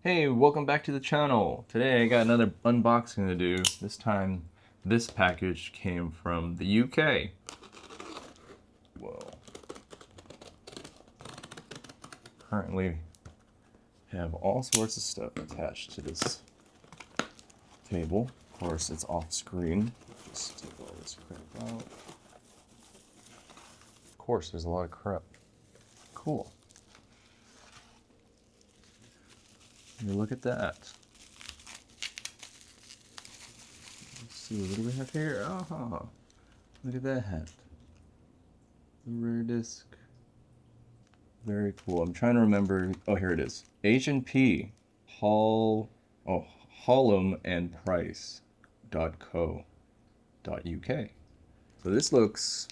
Hey, welcome back to the channel. Today I got another unboxing to do. This time this package came from the UK. Whoa. Currently have all sorts of stuff attached to this table. Of course it's off screen. Just take all this crap out. Of course there's a lot of crap. Cool. Look at that. Let's see, what do we have here? Oh, look at that hat. The rare disc. Very cool. I'm trying to remember. Oh, here it is. H&P Hall. Oh, Hollum and Price.co.uk. So this looks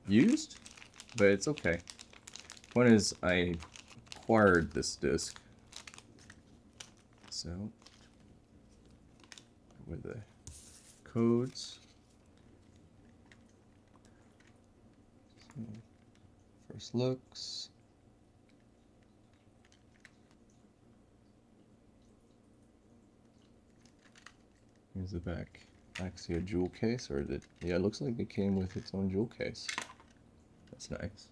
used, but it's okay. Point is, I acquired this disc. So, with the codes. So, first looks. Here's the back. Axia jewel case, or did yeah, it looks like it came with its own jewel case. That's nice.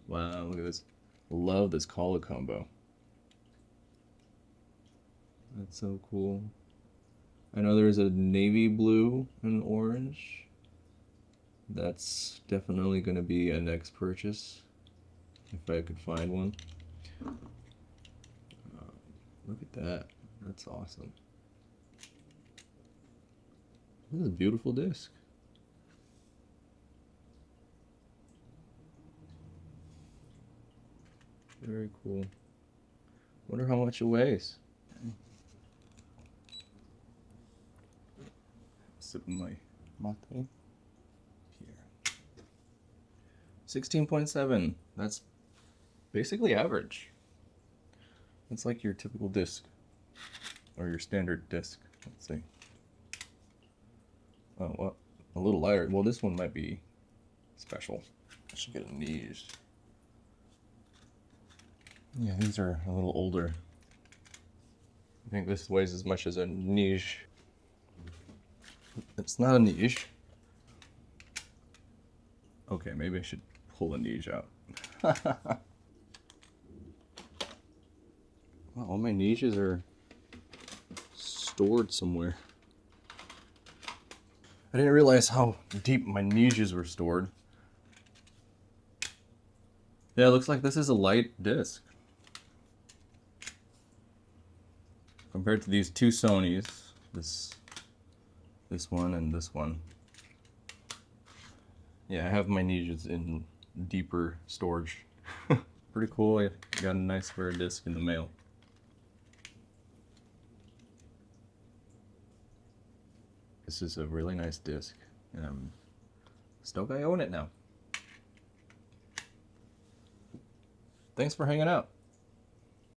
Wow, look at this. Love this color combo. That's so cool. I know there's a navy blue and orange. That's definitely going to be a next purchase, if I could find one. Look at that. That's awesome. This is a beautiful disc. Very cool. Wonder how much it weighs. Sipping my mate here. 16.7. That's basically average. It's like your typical disc, or your standard disc. Let's see. Oh, well, a little lighter. Well, this one might be special. I should get a niche. Yeah, these are a little older. I think this weighs as much as a niche. It's not a niche. Okay, maybe I should pull a niche out. Wow, all my niches are stored somewhere. I didn't realize how deep my niches were stored. Yeah, it looks like this is a light disc. Compared to these two Sonys, this one and this one. Yeah, I have my niches in deeper storage. Pretty cool. I got a nice rare disc in the mail. This is a really nice disc, and I'm stoked I own it now. Thanks for hanging out.